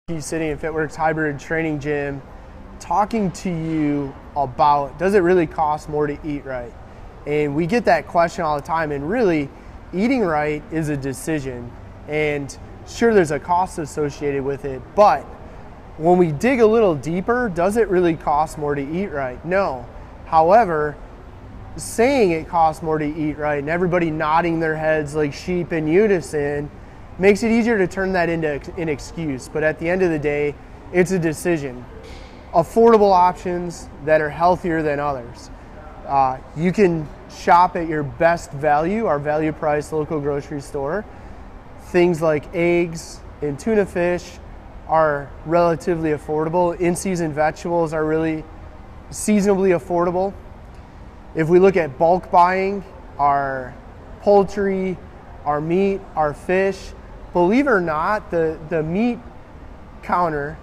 Sitting in Fitworkz Hybrid Training Gym, talking to you about, does it really cost more to eat right? And we get that question all the time, and really eating right is a decision, and sure, there's a cost associated with it, but when we dig a little deeper, does it really cost more to eat right? No. However, saying it costs more to eat right and everybody nodding their heads like sheep in unison makes it easier to turn that into an excuse. But at the end of the day, it's a decision. Affordable options that are healthier than others. You can shop at your best value, our value price local grocery store. Things like eggs and tuna fish are relatively affordable. In-season vegetables are really seasonably affordable. If we look at bulk buying, our poultry, our meat, our fish, believe it or not, the meat counter,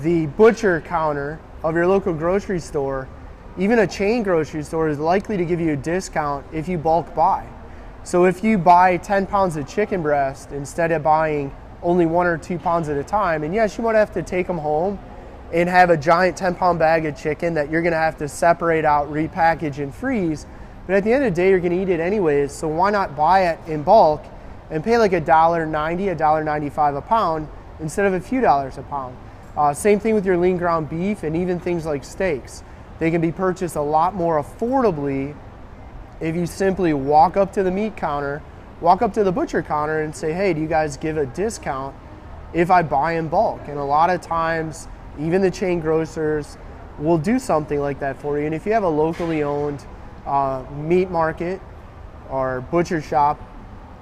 the butcher counter of your local grocery store, even a chain grocery store, is likely to give you a discount if you bulk buy. So if you buy 10 pounds of chicken breast instead of buying only 1 or 2 pounds at a time, and yes, you might have to take them home and have a giant 10-pound bag of chicken that you're gonna have to separate out, repackage, and freeze, but at the end of the day, you're gonna eat it anyways, so why not buy it in bulk and pay like $1.90, $1.95 a pound instead of a few dollars a pound. Same thing with your lean ground beef and even things like steaks. They can be purchased a lot more affordably if you simply walk up to the meat counter, walk up to the butcher counter and say, hey, do you guys give a discount if I buy in bulk? And a lot of times, even the chain grocers will do something like that for you. And if you have a locally owned meat market or butcher shop,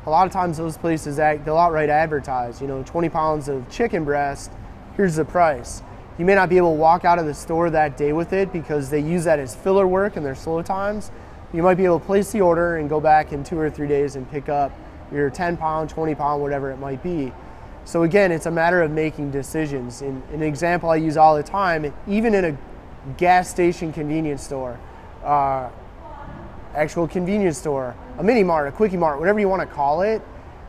a lot of times those places, they'll outright advertise, 20 pounds of chicken breast, here's the price. You may not be able to walk out of the store that day with it because they use that as filler work in their slow times. You might be able to place the order and go back in 2 or 3 days and pick up your 10 pound, 20 pound, whatever it might be. So again, it's a matter of making decisions. And an example I use all the time, even in a gas station convenience store, actual convenience store, a mini mart, a quickie mart, whatever you want to call it,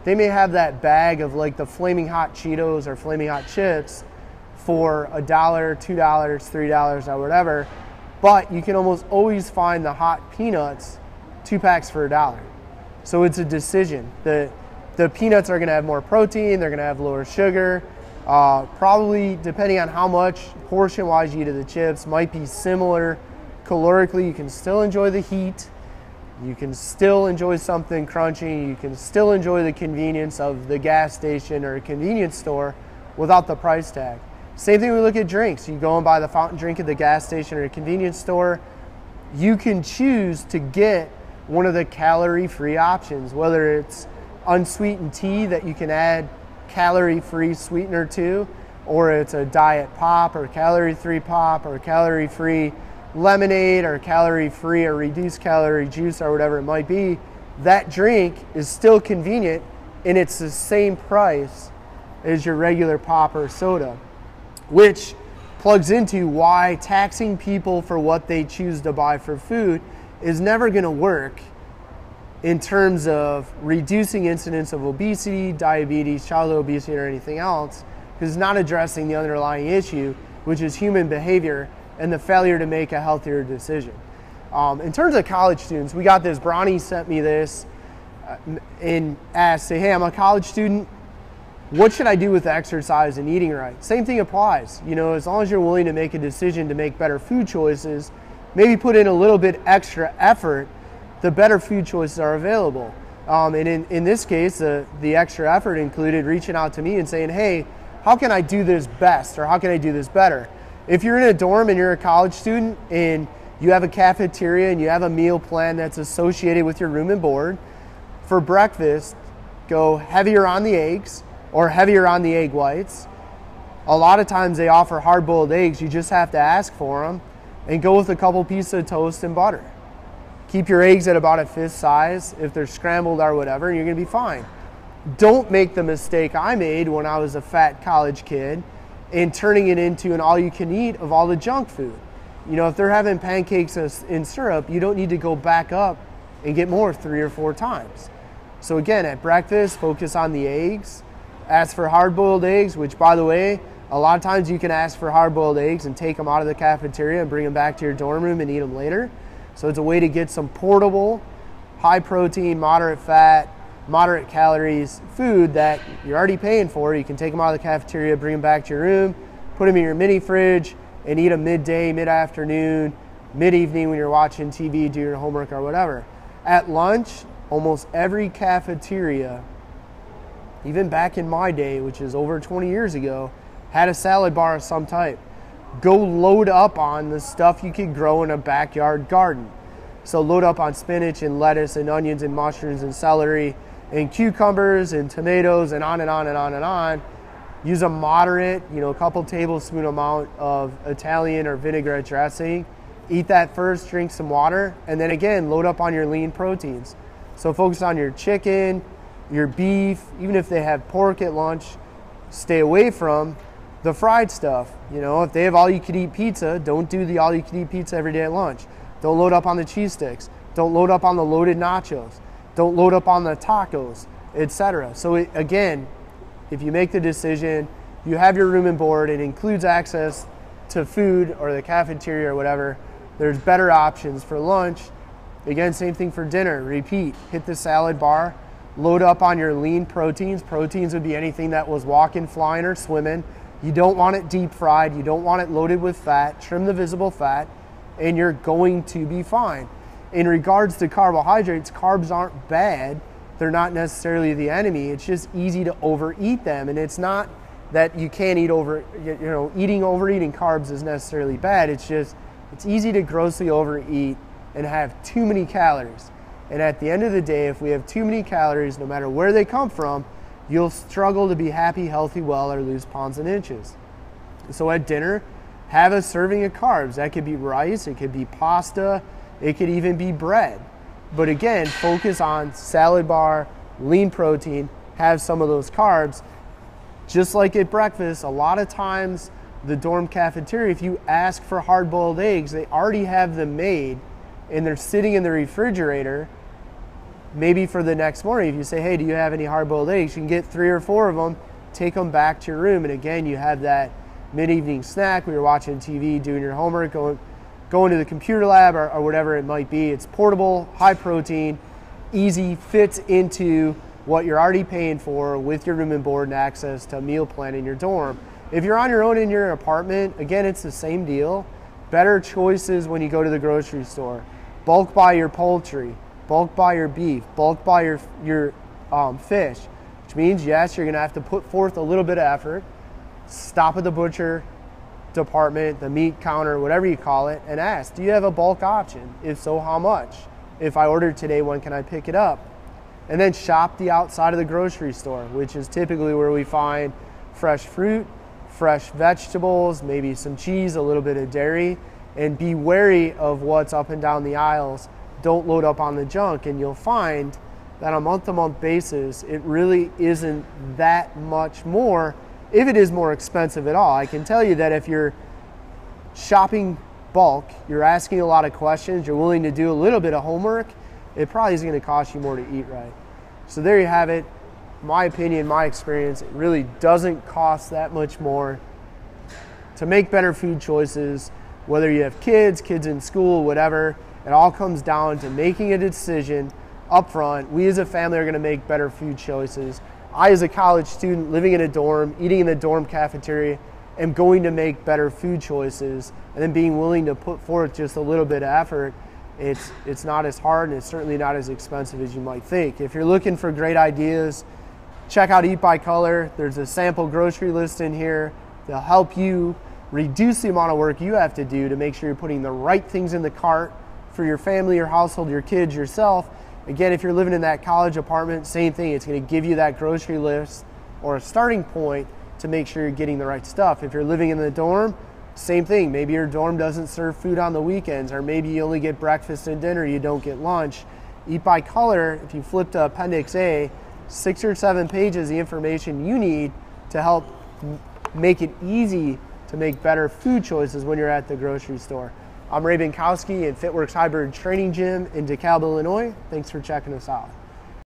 they may have that bag of like the flaming hot Cheetos or flaming hot chips for $1, $2, $3 or whatever, but you can almost always find the hot peanuts, 2 packs for $1. So it's a decision. The peanuts are going to have more protein, they're going to have lower sugar, probably depending on how much portion-wise you eat of the chips, might be similar calorically. You can still enjoy the heat, you can still enjoy something crunchy, you can still enjoy the convenience of the gas station or a convenience store without the price tag. Same thing when we look at drinks. You go and buy the fountain drink at the gas station or a convenience store, you can choose to get one of the calorie-free options, whether it's unsweetened tea that you can add calorie-free sweetener to, or it's a diet pop or calorie-free pop or calorie-free lemonade or calorie-free or reduced calorie juice or whatever it might be. That drink is still convenient and it's the same price as your regular pop or soda, which plugs into why taxing people for what they choose to buy for food is never going to work in terms of reducing incidence of obesity, diabetes, childhood obesity, or anything else, because it's not addressing the underlying issue, which is human behavior and the failure to make a healthier decision. In terms of college students, we got this, Bronny sent me this and asked, say, hey, I'm a college student, what should I do with exercise and eating right? Same thing applies. As long as you're willing to make a decision to make better food choices, maybe put in a little bit extra effort, the better food choices are available. And in this case, the extra effort included reaching out to me and saying, hey, how can I do this best, or how can I do this better? If you're in a dorm and you're a college student and you have a cafeteria and you have a meal plan that's associated with your room and board, for breakfast, go heavier on the eggs or heavier on the egg whites. A lot of times they offer hard-boiled eggs. You just have to ask for them, and go with a couple pieces of toast and butter. Keep your eggs at about a fist size if they're scrambled or whatever, and you're going to be fine. Don't make the mistake I made when I was a fat college kid and turning it into an all-you-can-eat of all the junk food. If they're having pancakes in syrup, you don't need to go back up and get more 3 or 4 times. So again, at breakfast, focus on the eggs. As for hard-boiled eggs, which by the way, A lot of times you can ask for hard-boiled eggs and take them out of the cafeteria and bring them back to your dorm room and eat them later. So it's a way to get some portable, high protein, moderate fat, moderate calories food that you're already paying for. You can take them out of the cafeteria, bring them back to your room, put them in your mini fridge, and eat them midday, mid-afternoon, mid-evening when you're watching TV, do your homework or whatever. At lunch, almost every cafeteria, even back in my day, which is over 20 years ago, had a salad bar of some type. Go load up on the stuff you could grow in a backyard garden. So load up on spinach and lettuce and onions and mushrooms and celery and cucumbers and tomatoes and on and on and on and on. Use a moderate, a couple tablespoon amount of Italian or vinaigrette dressing. Eat that first, drink some water, and then again, load up on your lean proteins. So focus on your chicken, your beef, even if they have pork at lunch, stay away from the fried stuff. If they have all-you-can-eat pizza, don't do the all-you-can-eat pizza every day at lunch. Don't load up on the cheese sticks. Don't load up on the loaded nachos. Don't load up on the tacos, etc. So again, if you make the decision, you have your room and board, it includes access to food or the cafeteria or whatever, there's better options for lunch. Again, same thing for dinner. Repeat, hit the salad bar, load up on your lean proteins. Proteins would be anything that was walking, flying, or swimming. You don't want it deep fried. You don't want it loaded with fat. Trim the visible fat, and you're going to be fine. In regards to carbohydrates, carbs aren't bad. They're not necessarily the enemy. It's just easy to overeat them, and it's not that you can't eat overeating carbs is necessarily bad. It's just, it's easy to grossly overeat and have too many calories. And at the end of the day, if we have too many calories, no matter where they come from, you'll struggle to be happy, healthy, well, or lose pounds and inches. So at dinner, have a serving of carbs. That could be rice, it could be pasta, it could even be bread. But again, focus on salad bar, lean protein, have some of those carbs. Just like at breakfast, a lot of times the dorm cafeteria, if you ask for hard-boiled eggs, they already have them made and they're sitting in the refrigerator. Maybe for the next morning, if you say, hey, do you have any hard-boiled eggs? You can get 3 or 4 of them, take them back to your room, and again, you have that mid-evening snack when you're watching TV, doing your homework, going to the computer lab or whatever it might be. It's portable, high protein, easy, fits into what you're already paying for with your room and board and access to a meal plan in your dorm. If you're on your own in your apartment, again, it's the same deal. Better choices when you go to the grocery store. Bulk buy your poultry, bulk buy your beef, bulk buy your fish, which means, yes, you're going to have to put forth a little bit of effort. Stop at the butcher department, the meat counter, whatever you call it, and ask, do you have a bulk option? If so, how much? If I ordered today, when can I pick it up? And then shop the outside of the grocery store, which is typically where we find fresh fruit, fresh vegetables, maybe some cheese, a little bit of dairy, and be wary of what's up and down the aisles. Don't load up on the junk, and you'll find that on a month-to-month basis, it really isn't that much more, if it is more expensive at all. I can tell you that if you're shopping bulk, you're asking a lot of questions, you're willing to do a little bit of homework, it probably is going to cost you more to eat right. So there you have it. My opinion, my experience, it really doesn't cost that much more to make better food choices, whether you have kids in school, whatever. It all comes down to making a decision up front. We as a family are going to make better food choices. I, as a college student living in a dorm, eating in the dorm cafeteria, am going to make better food choices, and then being willing to put forth just a little bit of effort. It's not as hard, and it's certainly not as expensive as you might think. If you're looking for great ideas, check out Eat by Color. There's a sample grocery list in here. They'll help you reduce the amount of work you have to do to make sure you're putting the right things in the cart for your family, your household, your kids, yourself. Again, if you're living in that college apartment, same thing. It's going to give you that grocery list or a starting point to make sure you're getting the right stuff. If you're living in the dorm, same thing. Maybe your dorm doesn't serve food on the weekends, or maybe you only get breakfast and dinner, you don't get lunch. Eat by Color, if you flip to Appendix A, 6 or 7 pages, the information you need to help make it easy to make better food choices when you're at the grocery store. I'm Binkowski at Fitworkz Hybrid Training Gym in DeKalb, Illinois. Thanks for checking us out.